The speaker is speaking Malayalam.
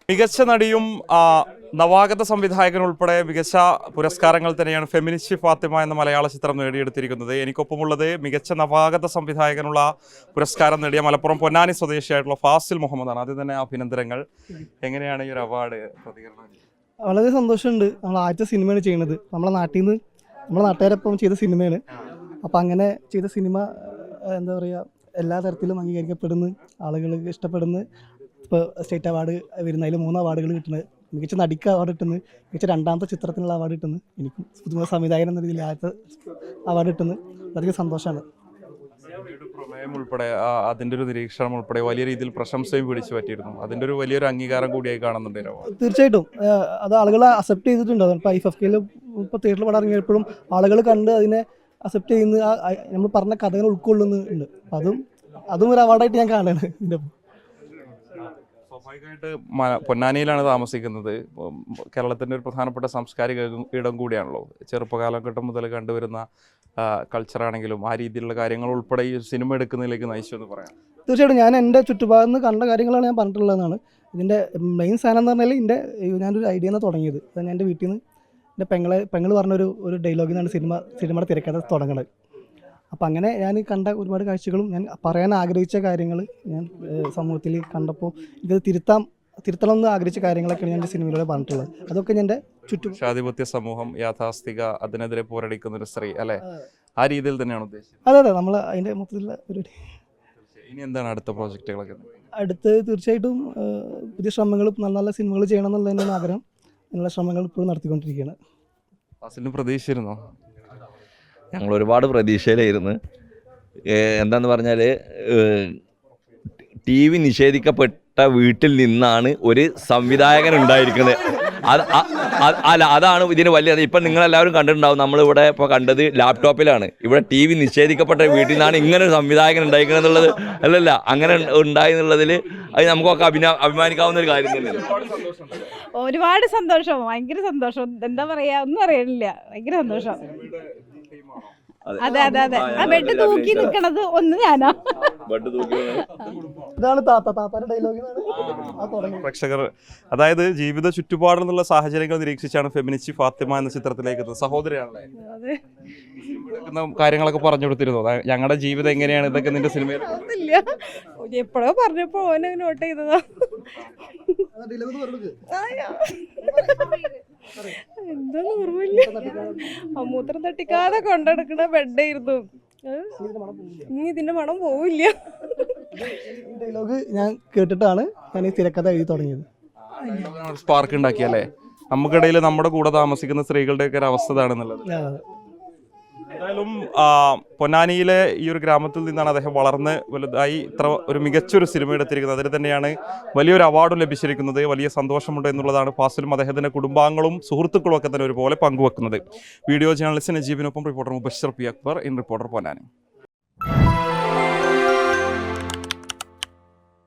മികച്ച നടിയും നവാഗത സംവിധായകൻ ഉൾപ്പെടെ മികച്ച പുരസ്കാരങ്ങൾ തന്നെയാണ് ഫെമിനിസ്റ്റ് ഫാത്തിമ എന്ന മലയാള ചിത്രം നേടിയെടുത്തിരിക്കുന്നത്. എനിക്കൊപ്പമുള്ളത് മികച്ച നവാഗത സംവിധായകനുള്ള പുരസ്കാരം നേടിയ മലപ്പുറം പൊന്നാനി സ്വദേശിയായിട്ടുള്ള ഫാസിൽ മുഹമ്മദാണ്. ആദ്യം തന്നെ അഭിനന്ദനങ്ങൾ. എങ്ങനെയാണ് ഈ ഒരു അവാർഡ് പ്രതികരണം? വളരെ സന്തോഷമുണ്ട്. നമ്മൾ ആദ്യത്തെ സിനിമയാണ് ചെയ്യുന്നത്. നമ്മളെ നാട്ടുകാരൊപ്പം ചെയ്ത സിനിമയാണ്. അപ്പം അങ്ങനെ ചെയ്ത സിനിമ എന്താ പറയുക, എല്ലാ തരത്തിലും അംഗീകരിക്കപ്പെടുന്നു, ആളുകൾക്ക് ഇഷ്ടപ്പെടുന്നു. ഇപ്പോൾ സ്റ്റേറ്റ് അവാർഡ് വരുന്നതിൽ 3 അവാർഡുകൾ കിട്ടുന്നത്, മികച്ച നടിക്ക് അവാർഡ് കിട്ടുന്നത്, മികച്ച രണ്ടാമത്തെ ചിത്രത്തിനുള്ള അവാർഡ് കിട്ടുന്നത്, എനിക്കും പുതുമുഖ സംവിധായകൻ എന്ന രീതിയിൽ ആദ്യത്തെ അവാർഡ് കിട്ടുന്നത് വളരെയധികം സന്തോഷമാണ്. പ്രമേയം ഉൾപ്പെടെ അതിൻ്റെ ഒരു നിരീക്ഷണം ഉൾപ്പെടെ വലിയ രീതിയിൽ പ്രശംസയും പിടിച്ചു പറ്റിയിരുന്നു. അതിൻ്റെ ഒരു വലിയൊരു അംഗീകാരം കൂടിയായി കാണുന്നുണ്ട്. തീർച്ചയായിട്ടും അത് ആളുകൾ അക്സെപ്റ്റ് ചെയ്തിട്ടുണ്ട്. ഇപ്പോൾ IFFKയിൽ ഇപ്പോൾ തിയേറ്ററിൽ പടം ഇറങ്ങിയപ്പോഴും ആളുകൾ കണ്ട് അതിനെ അക്സെപ്റ്റ് ചെയ്യുന്ന, നമ്മൾ പറഞ്ഞ കഥകൾ ഉൾക്കൊള്ളുന്നുണ്ട്. അതും ഒരു അവാർഡായിട്ട് ഞാൻ കാണുകയാണ്. ഇതിൻ്റെ സ്വാഭാവികമായിട്ട് പൊന്നാനിയിലാണ് താമസിക്കുന്നത്. കേരളത്തിൻ്റെ ഒരു പ്രധാനപ്പെട്ട സാംസ്കാരിക ഇടം കൂടിയാണല്ലോ. ചെറുപ്പകാലഘട്ടം മുതൽ കണ്ടുവരുന്ന കൾച്ചറാണെങ്കിലും ആ രീതിയിലുള്ള കാര്യങ്ങൾ ഉൾപ്പെടെ ഈ സിനിമ എടുക്കുന്നതിലേക്ക് നയിച്ചു എന്ന് പറയാം. തീർച്ചയായിട്ടും ഞാൻ എൻ്റെ ചുറ്റുപാടിൽ നിന്ന് കണ്ട കാര്യങ്ങളാണ് ഞാൻ പറഞ്ഞിട്ടുള്ളതെന്നാണ്. ഇതിൻ്റെ മെയിൻ സാധനം എന്ന് പറഞ്ഞാൽ ഞാനൊരു ഐഡിയ നിന്ന് തുടങ്ങിയത്. ഞാൻ എൻ്റെ വീട്ടിൽ നിന്ന് എൻ്റെ പെങ്ങൾ പറഞ്ഞൊരു ഡയലോഗിൽ നിന്നാണ് സിനിമയുടെ തിരക്കഥ തുടങ്ങുന്നത്. അപ്പം അങ്ങനെ ഞാൻ കണ്ട ഒരുപാട് കാഴ്ചകളും ഞാൻ പറയാൻ ആഗ്രഹിച്ച കാര്യങ്ങൾ ഞാൻ സമൂഹത്തിൽ കണ്ടപ്പോൾ ഇത് തിരുത്തണം എന്ന് ആഗ്രഹിച്ച കാര്യങ്ങളൊക്കെയാണ് ഞാൻ എൻ്റെ സിനിമയിലൂടെ പറഞ്ഞിട്ടുള്ളത്. അതൊക്കെ എൻ്റെ ചുറ്റും ആധിപത്യ സമൂഹം, യാഥാസ്ഥിക, അതിനെതിരെ പോരടിക്കുന്ന ഒരു സ്ത്രീ അല്ലേ, ആ രീതിയിൽ തന്നെയാണ് ഉദ്ദേശിച്ചത്. അതെ, നമ്മൾ അതിൻ്റെ മൊത്തത്തിലുള്ള ഒരു. ഇനി എന്താണ് അടുത്ത പ്രോജക്റ്റുകളൊക്കെ? അടുത്ത് തീർച്ചയായിട്ടും പുതിയ ശ്രമങ്ങൾ, നല്ല നല്ല സിനിമകൾ ചെയ്യണം എന്നുള്ളതിൻ്റെ ആഗ്രഹം, അതിനുള്ള ശ്രമങ്ങൾ ഇപ്പോഴും നടത്തിക്കൊണ്ടിരിക്കുകയാണ്. ഫാസിലിന് പ്രതീക്ഷിച്ചിരുന്നോ? ഞങ്ങൾ ഒരുപാട് പ്രതീക്ഷയിലായിരുന്നു. എന്താന്ന് പറഞ്ഞാൽ TV നിഷേധിക്കപ്പെട്ട വീട്ടിൽ നിന്നാണ് ഒരു സംവിധായകൻ ഉണ്ടായിരിക്കുന്നത്. അതാണ് ഇതിന് വലിയ. ഇപ്പം നിങ്ങളെല്ലാവരും കണ്ടിട്ടുണ്ടാവും, നമ്മളിവിടെ ഇപ്പോൾ കണ്ടത് ലാപ്ടോപ്പിലാണ്. ഇവിടെ TV നിഷേധിക്കപ്പെട്ട വീട്ടിൽ നിന്നാണ് ഇങ്ങനെ ഒരു സംവിധായകൻ ഉണ്ടായിരിക്കുന്നത് എന്നുള്ളത് അല്ലല്ല, അങ്ങനെ ഉണ്ടായി എന്നുള്ളതിൽ അത് നമുക്കൊക്കെ അഭിമാനിക്കാവുന്ന ഒരു കാര്യം തന്നെയാണ്. ഒരുപാട് സന്തോഷം, ഭയങ്കര സന്തോഷം. എന്താ പറയാ, ഒന്നും അറിയണില്ല, ഭയങ്കര സന്തോഷം. അതെ അതെ അതെ, ആ ബെഡ് തൂക്കി നിൽക്കണത് ഒന്ന് ഞാനാ. പ്രേക്ഷകർ, അതായത് ജീവിത ചുറ്റുപാടെന്നുള്ള സാഹചര്യങ്ങൾ നിരീക്ഷിച്ചാണ് ഫെമിനിസ്റ്റ് ഫാത്തിമ എന്ന ചിത്രത്തിലേക്ക് എത്തുന്നത്. സഹോദരിയാണല്ലേ, കാര്യങ്ങളൊക്കെ പറഞ്ഞു കൊടുത്തിരുന്നു. ഞങ്ങളുടെ ജീവിതം എങ്ങനെയാണ്, ഇതൊക്കെ നിന്റെ സിനിമയിൽ എപ്പോഴോ പറഞ്ഞപ്പോ ഓനെ നോട്ട് ചെയ്തതാ. എന്താന്ന് ഓർമ്മയില്ല. മൂത്രം തട്ടിക്കാതെ കൊണ്ടെടുക്കണ ബെഡായിരുന്നു. ഇനി ഇതിന്റെ മണം പോവില്ല. ഡയലോഗ് ഞാൻ കേട്ടിട്ടാണ് ഞാൻ ഈ തിരക്കഥ എഴുതി തുടങ്ങിയത്. സ്പാർക്ക് ഉണ്ടാക്കിയല്ലേ, നമുക്കിടയിൽ നമ്മുടെ കൂടെ താമസിക്കുന്ന സ്ത്രീകളുടെ ഒക്കെ ഒരു അവസ്ഥ ഇതാണെന്നുള്ളത്. എന്തായാലും പൊന്നാനിയിലെ ഈ ഒരു ഗ്രാമത്തിൽ നിന്നാണ് അദ്ദേഹം വളർന്ന് വലുതായി ഇത്ര ഒരു മികച്ചൊരു സിനിമ എടുത്തിരിക്കുന്നത്. അതിന് തന്നെയാണ് വലിയൊരു അവാർഡും ലഭിച്ചിരിക്കുന്നത്. വലിയ സന്തോഷമുണ്ട് എന്നുള്ളതാണ് ഫാസിലും അദ്ദേഹത്തിൻ്റെ കുടുംബാംഗങ്ങളും സുഹൃത്തുക്കളും ഒക്കെ തന്നെ ഒരുപോലെ പങ്കുവെക്കുന്നത്. വീഡിയോ ജേർണലിസ്റ്റ് നജീബിനൊപ്പം reporter Mubashir P Akbar, in reporter Ponnani.